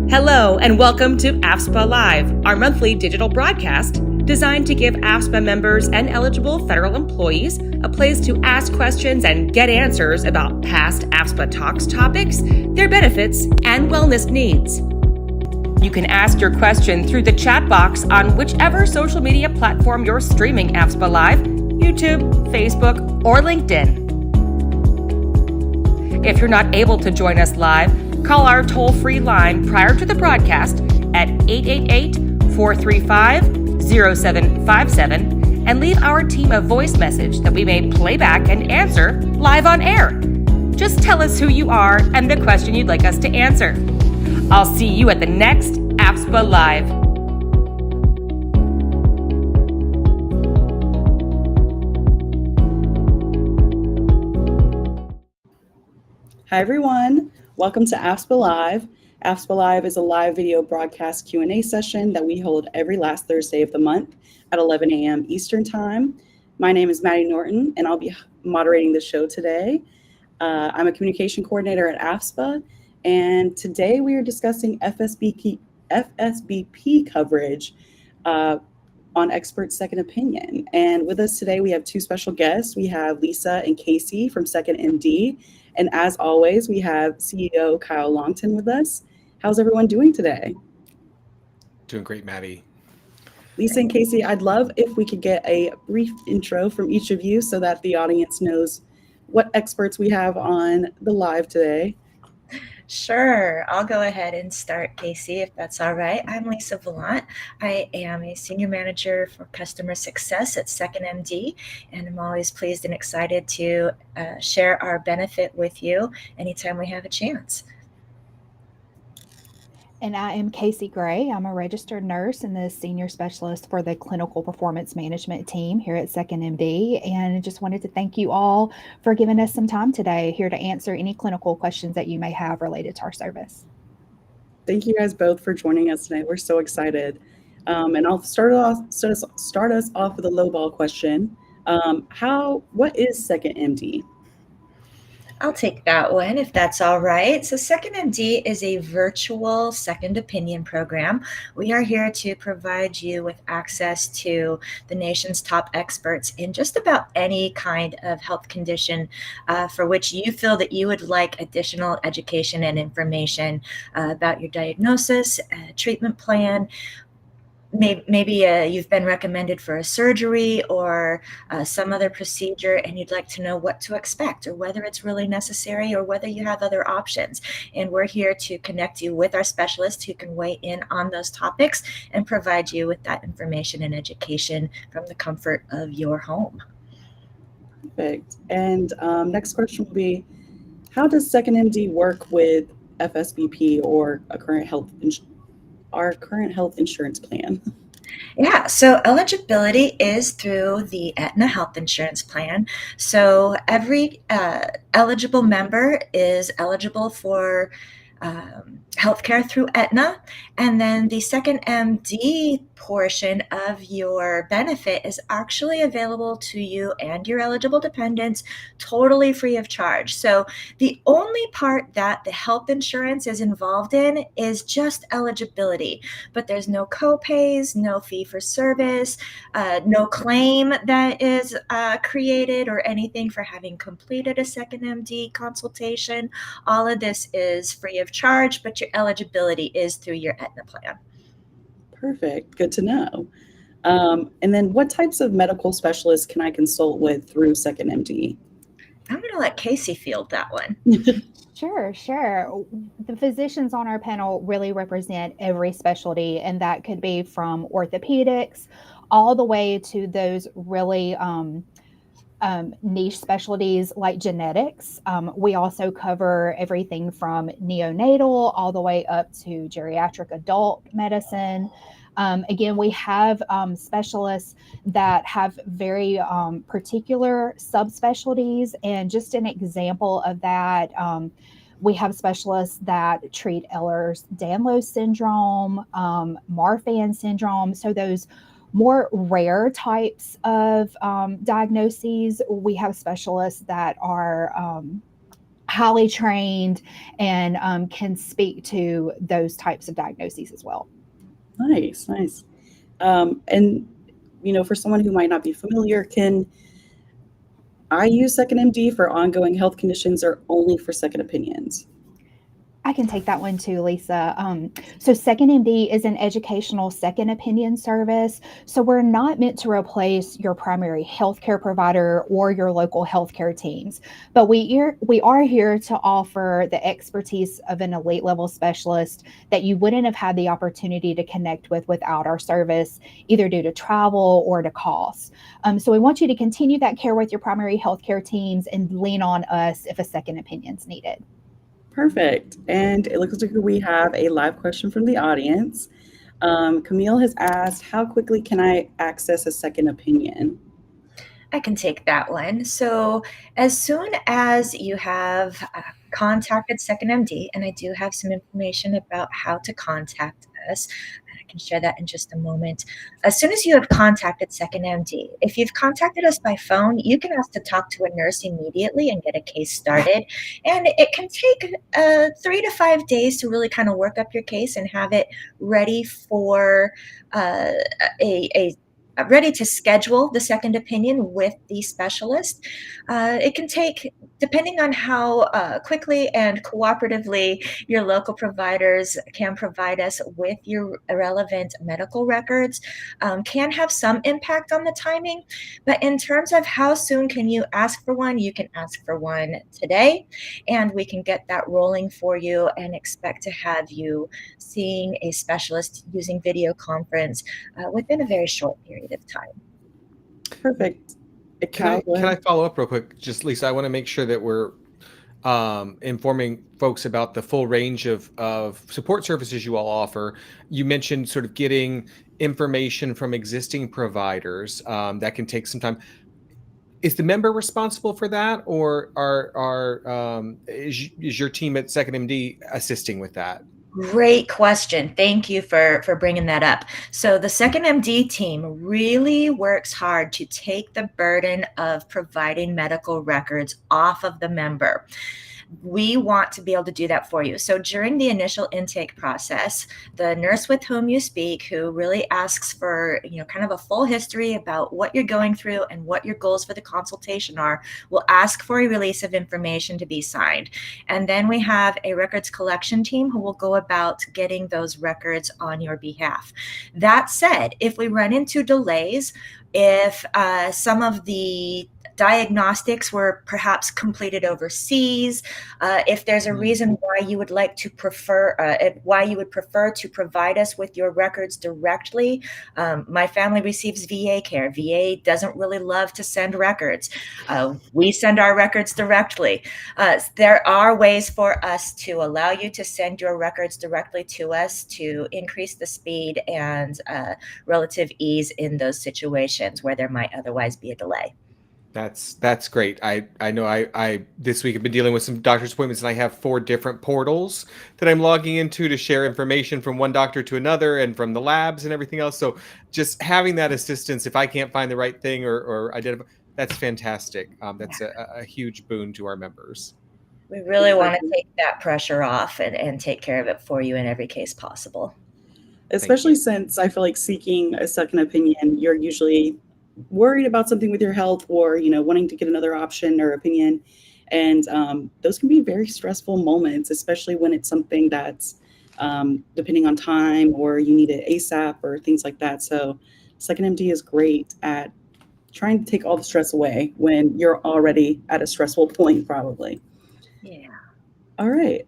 Hello and welcome to AFSPA Live, our monthly digital broadcast designed to give AFSPA members and eligible federal employees a place to ask questions and get answers about past AFSPA Talks topics, their benefits, and wellness needs. You can ask your question through the chat box on whichever social media platform you're streaming AFSPA Live, YouTube, Facebook, or LinkedIn. If you're not able to join us live, call our toll-free line prior to the broadcast at 888-435-0757 and leave our team a voice message that we may play back and answer live on air. Just tell us who you are and the question you'd like us to answer. I'll see you at the next AFSPA Live. Hi, everyone. Welcome to AFSPA Live. AFSPA Live is a live video broadcast Q&A session that we hold every last Thursday of the month at 11 a.m. Eastern Time. My name is Maddie Norton, and I'll be moderating the show today. I'm a communication coordinator at AFSPA, and today we are discussing FSBP coverage on Expert Second Opinion. And with us today, we have two special guests. We have Lisa and Casey from Second MD. And as always, we have CEO Kyle Longton with us. How's everyone doing today? Doing great, Maddie. Lisa and Casey, I'd love if we could get a brief intro from each of you so that the audience knows what experts we have on the live today. Sure, I'll go ahead and start, Casey, if that's all right. I'm Lisa Vallant. I am a senior manager for customer success at Second MD, and I'm always pleased and excited to share our benefit with you anytime we have a chance. And I am Casey Gray. I'm a registered nurse and the senior specialist for the clinical performance management team here at Second MD. And I just wanted to thank you all for giving us some time today here to answer any clinical questions that you may have related to our service. Thank you guys both for joining us tonight. We're so excited. And I'll start us off with a lowball question. What is Second MD? I'll take that one if that's all right. So Second MD is a virtual second opinion program. We are here to provide you with access to the nation's top experts in just about any kind of health condition for which you feel that you would like additional education and information about your diagnosis, treatment plan. Maybe you've been recommended for a surgery or some other procedure and you'd like to know what to expect or whether it's really necessary or whether you have other options. And we're here to connect you with our specialists who can weigh in on those topics and provide you with that information and education from the comfort of your home. Perfect. And next question will be, how does Second MD work with FSBP or our current health insurance plan? Yeah, so eligibility is through the Aetna health insurance plan. So every eligible member is eligible for healthcare through Aetna, and then the Second MD portion of your benefit is actually available to you and your eligible dependents totally free of charge. So the only part that the health insurance is involved in is just eligibility, but there's no co-pays, no fee for service, no claim that is created or anything for having completed a Second MD consultation. All of this is free of charge, but your eligibility is through your Aetna plan. Perfect. Good to know. And then what types of medical specialists can I consult with through Second MD? I'm going to let Casey field that one. Sure. The physicians on our panel really represent every specialty, and that could be from orthopedics all the way to those really niche specialties like genetics. We also cover everything from neonatal all the way up to geriatric adult medicine. Again, we have specialists that have very particular subspecialties, and just an example of that, we have specialists that treat Ehlers-Danlos syndrome, Marfan syndrome, so those more rare types of diagnoses. We have specialists that are highly trained and can speak to those types of diagnoses as well. Nice. And for someone who might not be familiar, can I use Second MD for ongoing health conditions or only for second opinions? I can take that one too, Lisa. So Second MD is an educational second opinion service. So we're not meant to replace your primary healthcare provider or your local healthcare teams, but we are here to offer the expertise of an elite level specialist that you wouldn't have had the opportunity to connect with without our service, either due to travel or to cost. So we want you to continue that care with your primary healthcare teams and lean on us if a second opinion is needed. Perfect. And it looks like we have a live question from the audience. Camille has asked, how quickly can I access a second opinion? I can take that one. So as soon as you have contacted Second MD, and I do have some information about how to contact us, and I can share that in just a moment. As soon as you have contacted Second MD, if you've contacted us by phone, you can ask to talk to a nurse immediately and get a case started. And it can take 3 to 5 days to really kind of work up your case and have it ready for ready to schedule the second opinion with the specialist. It can take, depending on how quickly and cooperatively your local providers can provide us with your relevant medical records, can have some impact on the timing. But in terms of how soon can you ask for one, you can ask for one today, and we can get that rolling for you and expect to have you seeing a specialist using video conference within a very short period of time. Perfect. Can I follow up real quick? Just Lisa, I want to make sure that we're informing folks about the full range of support services you all offer. You mentioned sort of getting information from existing providers that can take some time. Is the member responsible for that, or is your team at Second MD assisting with that? Great question. Thank you for bringing that up. So the Second MD team really works hard to take the burden of providing medical records off of the member. We want to be able to do that for you. So during the initial intake process, the nurse with whom you speak, who really asks for, kind of a full history about what you're going through and what your goals for the consultation are, will ask for a release of information to be signed. And then we have a records collection team who will go about getting those records on your behalf. That said, if we run into delays, if some of the diagnostics were perhaps completed overseas, if there's a reason why you would like to prefer, why you would prefer to provide us with your records directly. My family receives VA care. VA doesn't really love to send records. We send our records directly. There are ways for us to allow you to send your records directly to us to increase the speed and relative ease in those situations where there might otherwise be a delay. That's great. I know I this week have been dealing with some doctor's appointments, and I have 4 different portals that I'm logging into to share information from one doctor to another and from the labs and everything else. So just having that assistance, if I can't find the right thing or identify, that's fantastic. That's a huge boon to our members. We really want to take that pressure off and take care of it for you in every case possible. Especially since I feel like seeking a second opinion, you're usually worried about something with your health or, wanting to get another option or opinion. And those can be very stressful moments, especially when it's something that's depending on time or you need it ASAP or things like that. So Second MD is great at trying to take all the stress away when you're already at a stressful point, probably. Yeah. All right.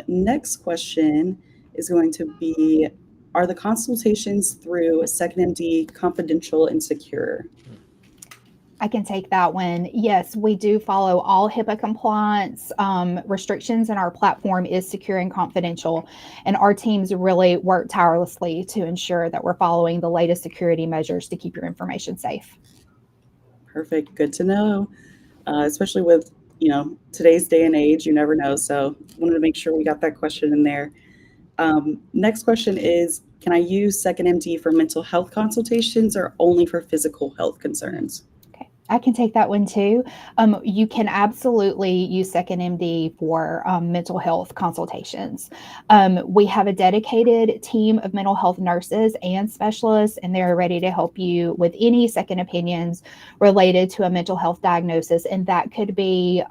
Next question is going to be, are the consultations through Second MD confidential and secure? I can take that one. Yes, we do follow all HIPAA compliance restrictions, and our platform is secure and confidential. And our teams really work tirelessly to ensure that we're following the latest security measures to keep your information safe. Perfect. Good to know. Especially with, today's day and age, you never know. So wanted to make sure we got that question in there. Next question is, can I use Second MD for mental health consultations or only for physical health concerns? I can take that one too. You can absolutely use 2nd MD for mental health consultations. We have a dedicated team of mental health nurses and specialists, and they're ready to help you with any second opinions related to a mental health diagnosis. And that could be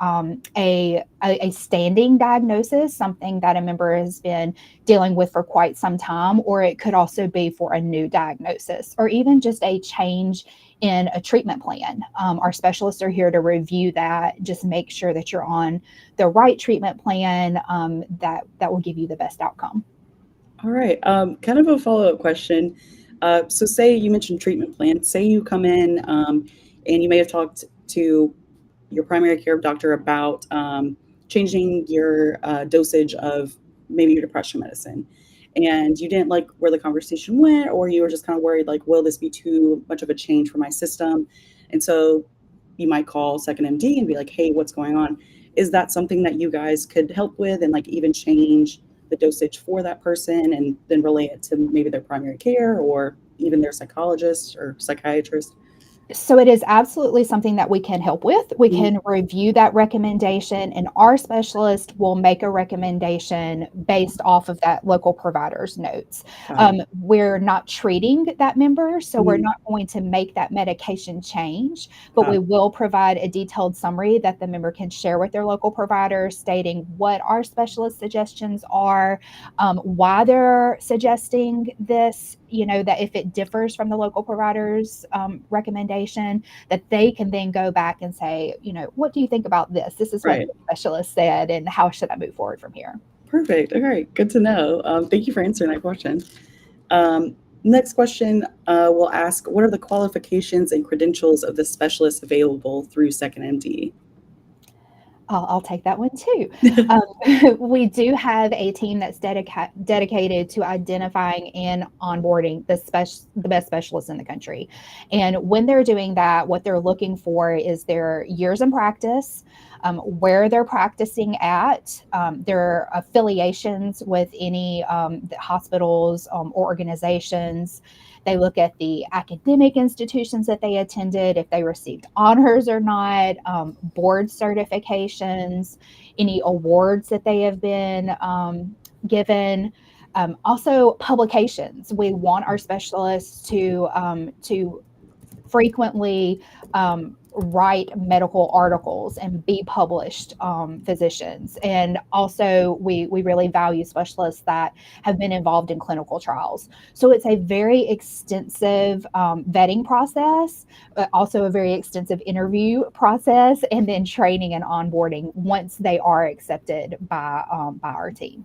a standing diagnosis, something that a member has been dealing with for quite some time, or it could also be for a new diagnosis, or even just a change in a treatment plan. Our specialists are here to review that, just make sure that you're on the right treatment plan that will give you the best outcome. All right. Kind of a follow-up question. So say you mentioned treatment plan. Say you come in and you may have talked to your primary care doctor about changing your dosage of maybe your depression medicine. And you didn't like where the conversation went, or you were just kind of worried, like, will this be too much of a change for my system? And so you might call 2nd MD and be like, hey, what's going on? Is that something that you guys could help with and like even change the dosage for that person and then relay it to maybe their primary care or even their psychologist or psychiatrist? So it is absolutely something that we can help with. We can review that recommendation, and our specialist will make a recommendation based off of that local provider's notes. We're not treating that member, so we're not going to make that medication change, but we will provide a detailed summary that the member can share with their local provider, stating what our specialist suggestions are, why they're suggesting this, that if it differs from the local provider's recommendation, that they can then go back and say, what do you think about this? This is what the specialist said, and how should I move forward from here? Perfect. All right. Good to know. Thank you for answering that question. Next question, we'll ask, what are the qualifications and credentials of the specialist available through 2nd MD? I'll take that one too. We do have a team that's dedicated to identifying and onboarding the best specialists in the country. And when they're doing that, what they're looking for is their years in practice, where they're practicing at, their affiliations with any hospitals or organizations. They look at the academic institutions that they attended, if they received honors or not, board certifications, any awards that they have been given. Also, publications. We want our specialists to frequently write medical articles and be published physicians. And also we really value specialists that have been involved in clinical trials. So it's a very extensive vetting process, but also a very extensive interview process, and then training and onboarding once they are accepted by our team.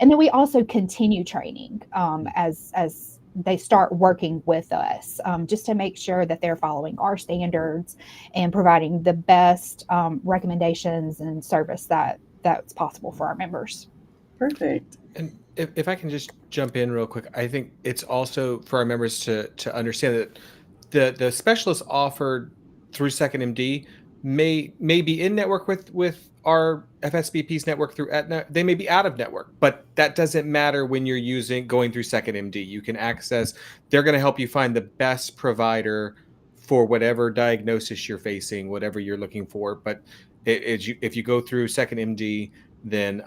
And then we also continue training as they start working with us, just to make sure that they're following our standards and providing the best recommendations and service that's possible for our members. Perfect. And if I can just jump in real quick, I think it's also for our members to understand that the specialists offered through 2nd MD may be in network with our FSBP's network through Aetna. They may be out of network, but that doesn't matter when you're going through 2nd MD. You can access, they're going to help you find the best provider for whatever diagnosis you're facing, whatever you're looking for. But if you go through 2nd MD, then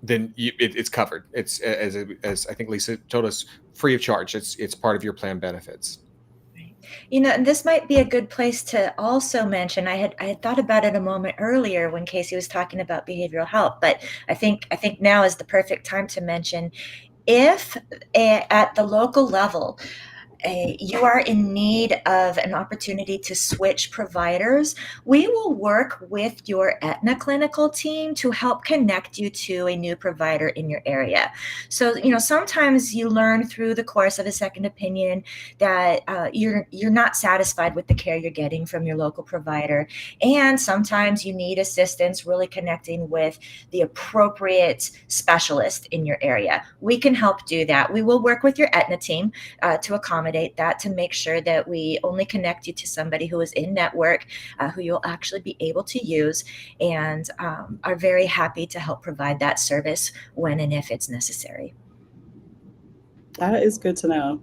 it's covered. It's as I think Lisa told us, free of charge. It's part of your plan benefits. And this might be a good place to also mention, I had thought about it a moment earlier when Casey was talking about behavioral health, but I think now is the perfect time to mention, if at the local level, you are in need of an opportunity to switch providers, we will work with your Aetna clinical team to help connect you to a new provider in your area. So, sometimes you learn through the course of a second opinion that you're not satisfied with the care you're getting from your local provider. And sometimes you need assistance really connecting with the appropriate specialist in your area. We can help do that. We will work with your Aetna team to accommodate that, to make sure that we only connect you to somebody who is in network, who you'll actually be able to use, and are very happy to help provide that service when and if it's necessary. That is good to know.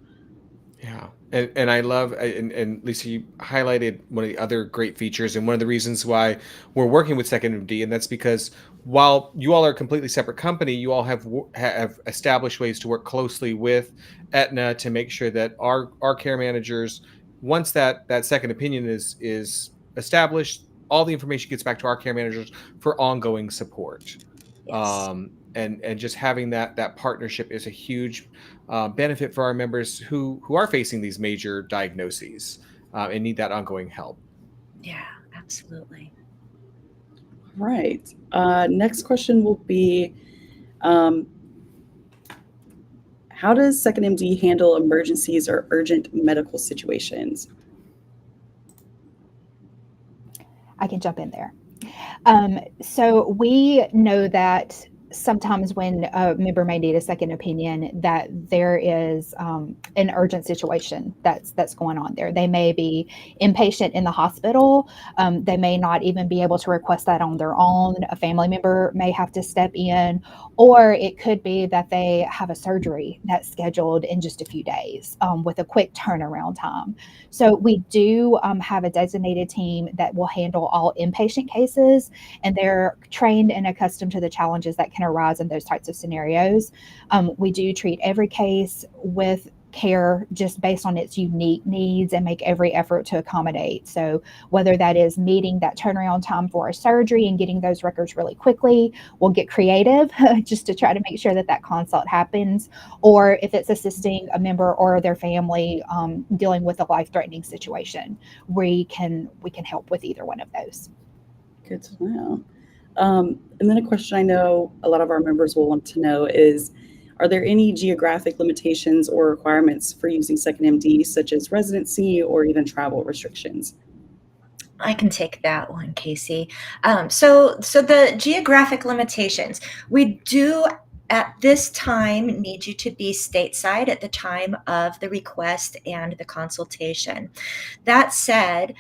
Yeah. And I love, and Lisa, you highlighted one of the other great features and one of the reasons why we're working with Second MD, and that's because while you all are a completely separate company, you all have established ways to work closely with Aetna to make sure that our care managers, once that second opinion is established, all the information gets back to our care managers for ongoing support. Yes. And just having that partnership is a huge benefit for our members who are facing these major diagnoses and need that ongoing help. Yeah, absolutely. Right. Next question will be, um, how does Second MD handle emergencies or urgent medical situations? I can jump in there. So we know that sometimes when a member may need a second opinion, that there is an urgent situation that's going on there. They may be inpatient in the hospital. They may not even be able to request that on their own. A family member may have to step in, or it could be that they have a surgery that's scheduled in just a few days with a quick turnaround time. So we do have a designated team that will handle all inpatient cases, and they're trained and accustomed to the challenges that can arise in those types of scenarios. We do treat every case with care just based on its unique needs and make every effort to accommodate. So whether that is meeting that turnaround time for a surgery and getting those records really quickly, we'll get creative just to try to make sure that that consult happens. Or if it's assisting a member or their family dealing with a life-threatening situation, we can help with either one of those. Good to know. And then a question I know a lot of our members will want to know is, are there any geographic limitations or requirements for using Second MD, such as residency or even travel restrictions? I can take that one, Casey. So the geographic limitations, we do at this time need you to be stateside at the time of the request and the consultation. That said,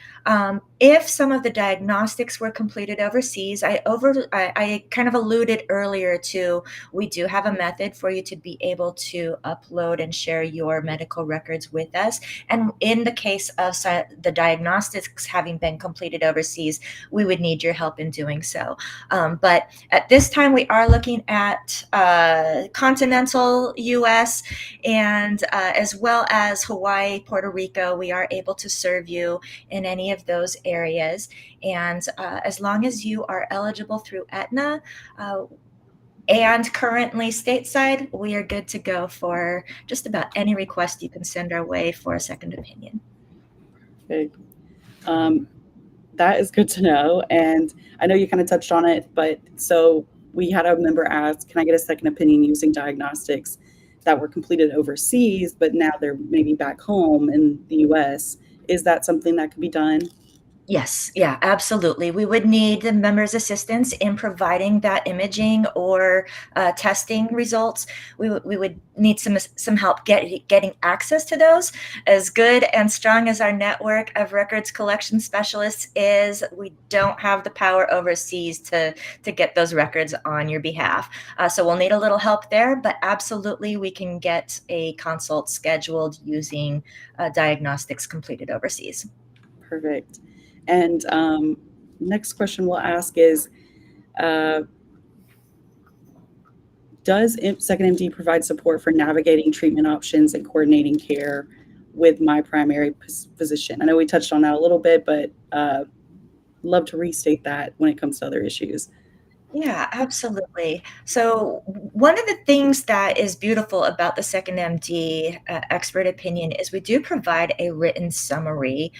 if some of the diagnostics were completed overseas, I kind of alluded earlier to, we do have a method for you to be able to upload and share your medical records with us. And in the case of the diagnostics having been completed overseas, we would need your help in doing so. But at this time, we are looking at continental US and as well as Hawaii, Puerto Rico. We are able to serve you in any of those areas. And as long as you are eligible through Aetna, and currently stateside, we are good to go for just about any request you can send our way for a second opinion. Okay. That is good to know. And I know you kind of touched on it, but so we had a member ask, can I get a second opinion using diagnostics that were completed overseas, but now they're maybe back home in the US? Is that something that could be done? Yes, yeah, absolutely. We would need the member's assistance in providing that imaging or testing results. We would need some help getting access to those. As good and strong as our network of records collection specialists is, we don't have the power overseas to get those records on your behalf. So we'll need a little help there, but absolutely we can get a consult scheduled using diagnostics completed overseas. Perfect. And next question we'll ask is, does Second MD provide support for navigating treatment options and coordinating care with my primary physician? I know we touched on that a little bit, but love to restate that when it comes to other issues. Yeah, absolutely. So one of the things that is beautiful about the Second MD expert opinion is we do provide a written summary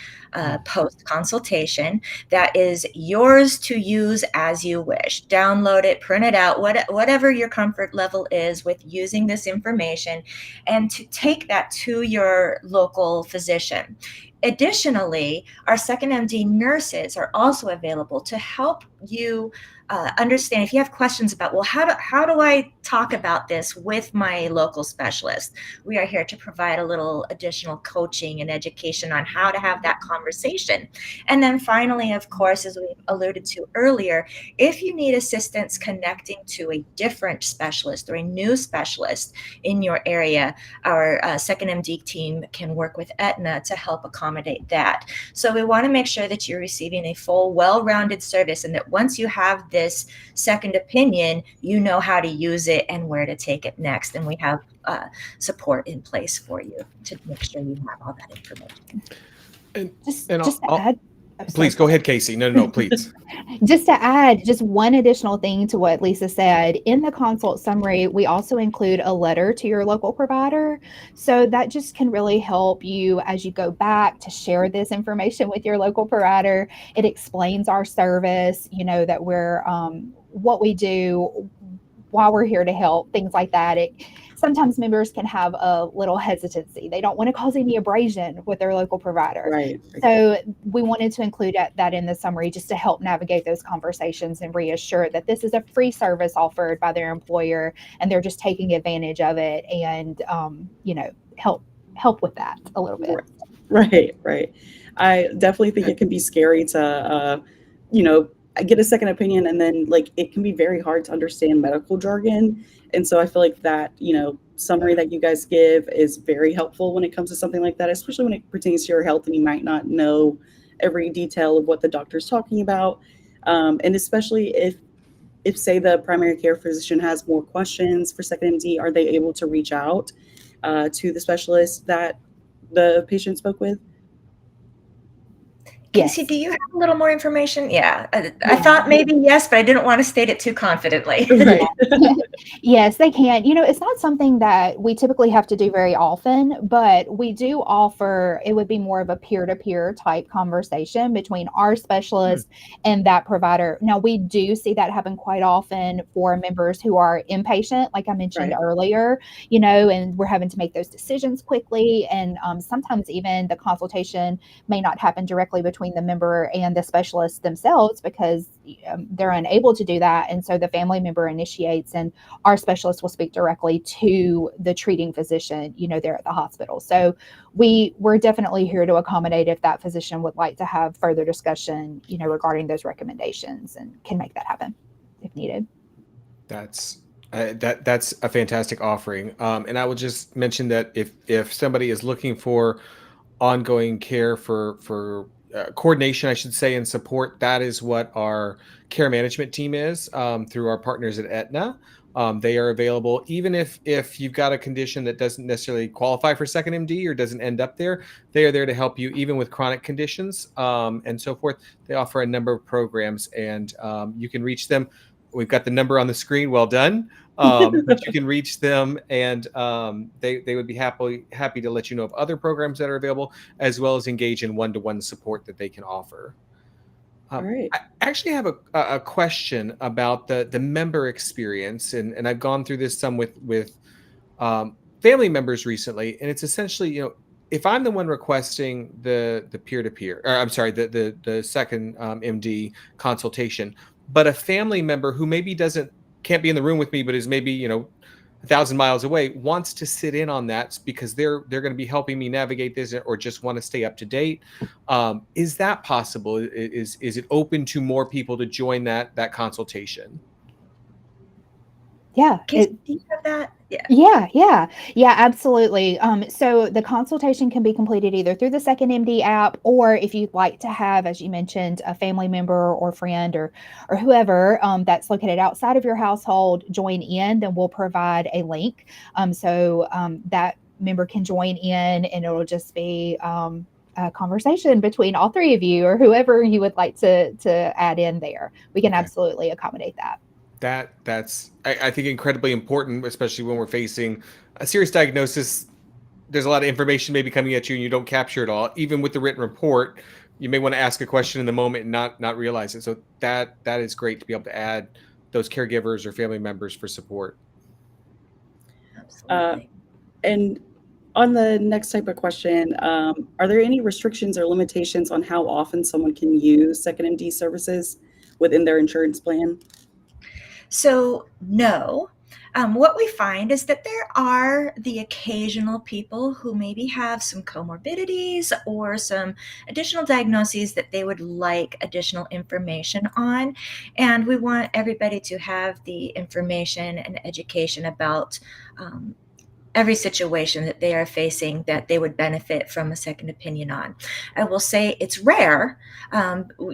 post consultation that is yours to use as you wish. Download it, print it out, whatever your comfort level is with using this information, and to take that to your local physician. Additionally, our Second MD nurses are also available to help you understand if you have questions about, well, how do I talk about this with my local specialist? We are here to provide a little additional coaching and education on how to have that conversation. And then finally, of course, as we alluded to earlier, if you need assistance connecting to a different specialist or a new specialist in your area, our Second MD team can work with Aetna to help accommodate that. So we want to make sure that you're receiving a full, well-rounded service, and that once you have this second opinion, you know how to use it and where to take it next. And we have support in place for you to make sure you have all that information. Just to add. Please go ahead, Casey. No, please. Just to add just one additional thing to what Lisa said, in the consult summary, we also include a letter to your local provider. So that just can really help you as you go back to share this information with your local provider. It explains our service, that we're what we do, why we're here to help, things like that. Sometimes members can have a little hesitancy. They don't want to cause any abrasion with their local provider. Right. So we wanted to include that in the summary just to help navigate those conversations and reassure that this is a free service offered by their employer and they're just taking advantage of it and, help with that a little bit. Right. I definitely think it can be scary to, get a second opinion, and then it can be very hard to understand medical jargon. And so I feel like that, summary that you guys give is very helpful when it comes to something like that, especially when it pertains to your health and you might not know every detail of what the doctor's talking about. And especially if say the primary care physician has more questions for second MD, are they able to reach out to the specialist that the patient spoke with? Casey, do you have a little more information? Yeah, I thought maybe yes, but I didn't want to state it too confidently. Right. Yes, they can. It's not something that we typically have to do very often, but we do offer, it would be more of a peer-to-peer type conversation between our specialist and that provider. Now, we do see that happen quite often for members who are inpatient, like I mentioned earlier, and we're having to make those decisions quickly. And sometimes even the consultation may not happen directly between the member and the specialist themselves because they're unable to do that. And so the family member initiates and our specialist will speak directly to the treating physician, there at the hospital. So we're definitely here to accommodate if that physician would like to have further discussion, regarding those recommendations, and can make that happen if needed. That's a fantastic offering. And I will just mention that if somebody is looking for ongoing care for coordination, I should say, and support, that is what our care management team is through our partners at Aetna. They are available even if you've got a condition that doesn't necessarily qualify for second MD or doesn't end up there. They are there to help you even with chronic conditions and so forth. They offer a number of programs, and you can reach them. We've got the number on the screen. Well done. But you can reach them, and they would be happy to let you know of other programs that are available, as well as engage in one-to-one support that they can offer. All right. I actually have a question about the member experience, and I've gone through this some with family members recently, and it's essentially, if I'm the one requesting the peer-to-peer, or I'm sorry, the second MD consultation, but a family member who maybe can't be in the room with me, but is maybe 1,000 miles away, wants to sit in on that because they're going to be helping me navigate this or just want to stay up to date. Is that possible? Is it open to more people to join that consultation? Yeah. Do you have that? Yeah, absolutely. So the consultation can be completed either through the Second MD app, or if you'd like to have, as you mentioned, a family member or friend or whoever that's located outside of your household join in, then we'll provide a link. So that member can join in, and it'll just be a conversation between all three of you or whoever you would like to add in there. We can absolutely accommodate that. That's I think incredibly important, especially when we're facing a serious diagnosis. There's a lot of information maybe coming at you and you don't capture it all. Even with the written report, you may want to ask a question in the moment and not realize it. So that is great to be able to add those caregivers or family members for support. Absolutely. And on the next type of question, are there any restrictions or limitations on how often someone can use second MD services within their insurance plan? So, no. What we find is that there are the occasional people who maybe have some comorbidities or some additional diagnoses that they would like additional information on. And we want everybody to have the information and education about every situation that they are facing that they would benefit from a second opinion on. I will say it's rare.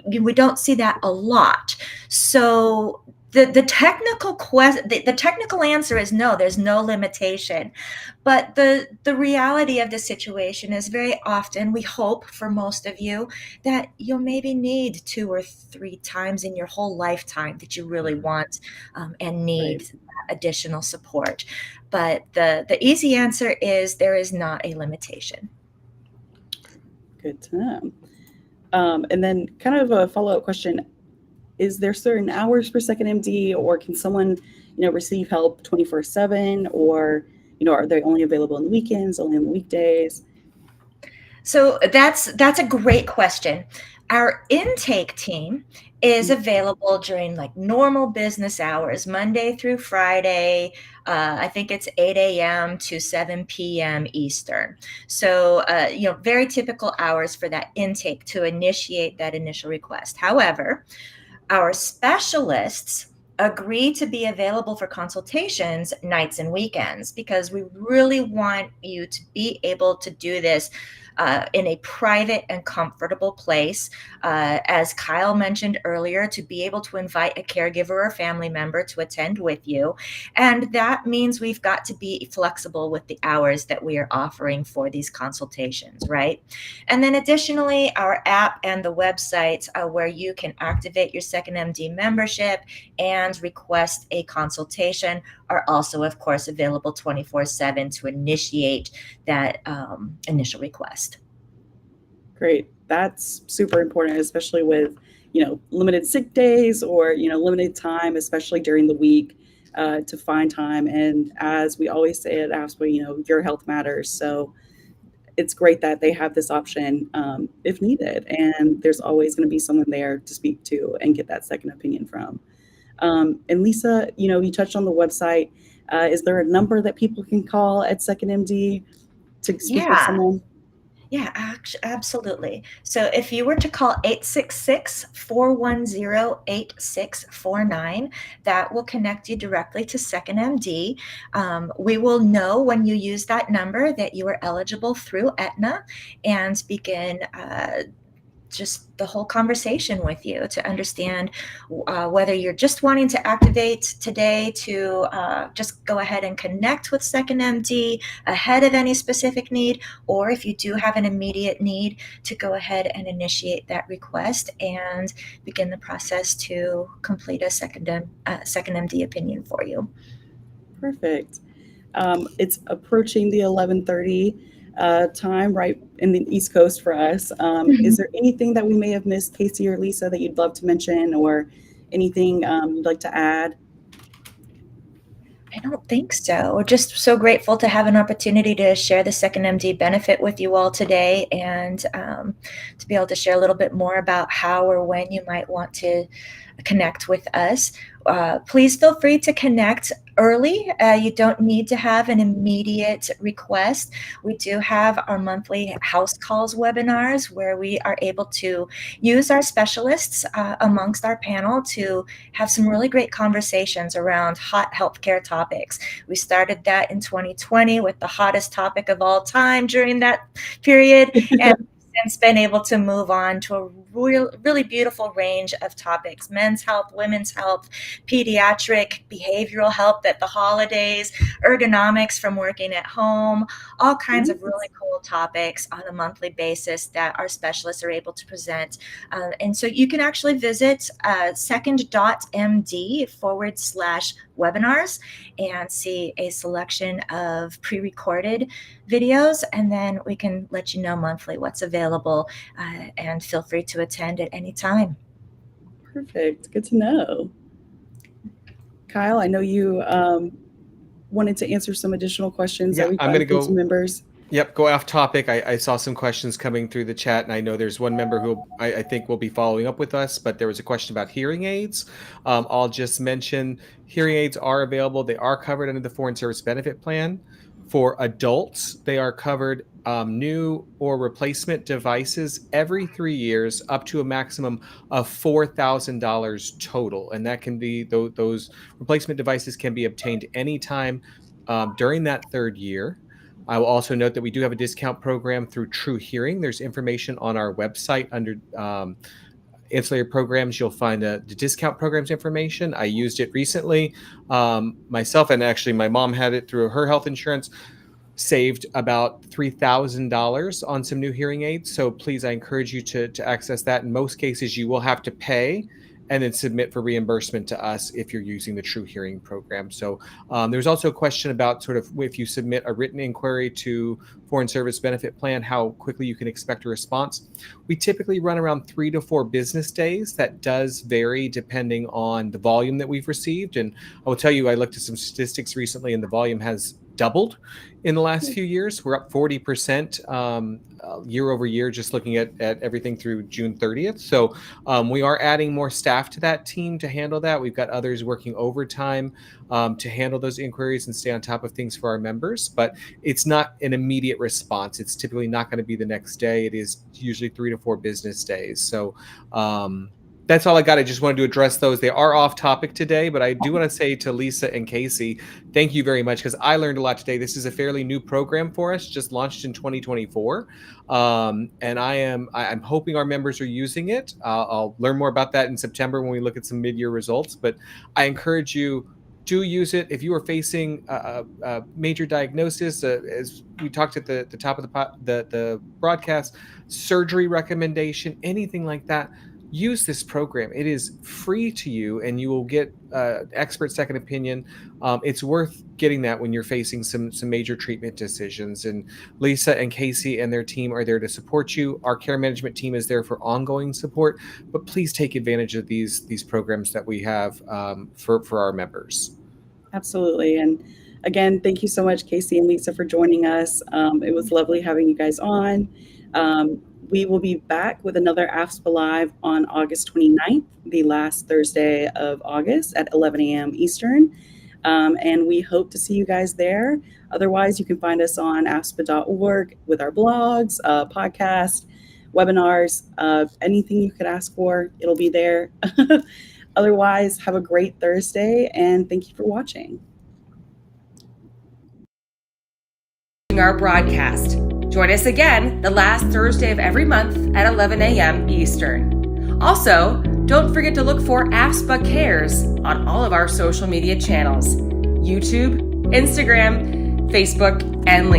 We don't see that a lot. So the technical answer is no, there's no limitation. But the reality of the situation is very often, we hope for most of you, that you'll maybe need 2 or 3 times in your whole lifetime that you really want and need additional support. But the easy answer is there is not a limitation. Good to know. And then kind of a follow-up question, is there certain hours for second MD, or can someone, receive help 24/7, or, are they only available on the weekends, only on the weekdays? So that's a great question. Our intake team is available during like normal business hours, Monday through Friday. I think it's 8 a.m. to 7 p.m. Eastern. So, very typical hours for that intake to initiate that initial request. However, our specialists agree to be available for consultations nights and weekends because we really want you to be able to do this in a private and comfortable place. As Kyle mentioned earlier, to be able to invite a caregiver or family member to attend with you. And that means we've got to be flexible with the hours that we are offering for these consultations, right? And then additionally, our app and the website where you can activate your Second MD membership and request a consultation are also, of course, available 24/7 to initiate that initial request. Great. That's super important, especially with, limited sick days or, limited time, especially during the week, to find time. And as we always say at AFSPA, your health matters. So it's great that they have this option if needed. And there's always going to be someone there to speak to and get that second opinion from. And Lisa, you touched on the website. Is there a number that people can call at Second MD to speak with someone? Yeah, absolutely. So if you were to call 866-410-8649, that will connect you directly to Second MD. We will know when you use that number that you are eligible through Aetna and begin just the whole conversation with you to understand whether you're just wanting to activate today to just go ahead and connect with Second MD ahead of any specific need, or if you do have an immediate need to go ahead and initiate that request and begin the process to complete a Second MD opinion for you. Perfect. It's approaching the 11:30 time, right in the East Coast for us. Is there anything that we may have missed, Casey or Lisa, that you'd love to mention, or anything you'd like to add? I don't think so. We're just so grateful to have an opportunity to share the Second MD benefit with you all today, and to be able to share a little bit more about how or when you might want to connect with us. Please feel free to connect early. You don't need to have an immediate request. We do have our monthly house calls webinars where we are able to use our specialists amongst our panel to have some really great conversations around hot healthcare topics. We started that in 2020 with the hottest topic of all time during that period, and since been able to move on to a really beautiful range of topics: men's health, women's health, pediatric, behavioral health at the holidays, ergonomics from working at home, all kinds of really cool topics on a monthly basis that our specialists are able to present. And so you can actually visit second.md/webinars and see a selection of pre-recorded videos, and then we can let you know monthly what's available, and feel free to attend at any time. Perfect. Good to know. Kyle, I know you wanted to answer some additional questions that we've gotten from some members. Yep, go off topic. I saw some questions coming through the chat, and I know there's one member who I think will be following up with us, but there was a question about hearing aids. I'll just mention hearing aids are available. They are covered under the Foreign Service Benefit Plan. For adults, they are covered new or replacement devices every 3 years up to a maximum of $4,000 total. And that can be, those replacement devices can be obtained anytime during that third year. I will also note that we do have a discount program through True Hearing. There's information on our website under ancillary programs. You'll find the discount programs information. I used it recently myself, and actually my mom had it through her health insurance. Saved about $3,000 on some new hearing aids. So please, I encourage you to access that. In most cases, you will have to pay and then submit for reimbursement to us if you're using the True Hearing program. So there's also a question about sort of if you submit a written inquiry to Foreign Service Benefit Plan, how quickly you can expect a response. We typically run around 3 to 4 business days. That does vary depending on the volume that we've received. And I will tell you, I looked at some statistics recently, and the volume has doubled in the last few years. We're up 40% year over year, just looking at everything through June 30th. So we are adding more staff to that team to handle that. We've got others working overtime to handle those inquiries and stay on top of things for our members. But it's not an immediate response. It's typically not going to be the next day. It is usually 3 to 4 business days. So that's all I got. I just wanted to address those. They are off topic today, but I do want to say to Lisa and Casey, thank you very much, because I learned a lot today. This is a fairly new program for us, just launched in 2024. And I'm hoping our members are using it. I'll learn more about that in September when we look at some mid-year results, but I encourage you, do use it. If you are facing a major diagnosis, as we talked at the top of the broadcast, surgery recommendation, anything like that, use this program. It is free to you, and you will get expert second opinion. It's worth getting that when you're facing some major treatment decisions. And Lisa and Casey and their team are there to support you. Our care management team is there for ongoing support, but please take advantage of these programs that we have for our members. Absolutely. And again, thank you so much, Casey and Lisa, for joining us. It was lovely having you guys on. We will be back with another AFSPA Live on August 29th, the last Thursday of August at 11 a.m. Eastern. And we hope to see you guys there. Otherwise, you can find us on AFSPA.org with our blogs, podcast, webinars, anything you could ask for, it'll be there. Otherwise, have a great Thursday, and thank you for watching. Our broadcast. Join us again the last Thursday of every month at 11 a.m. Eastern. Also, don't forget to look for AFSPA Cares on all of our social media channels: YouTube, Instagram, Facebook, and LinkedIn.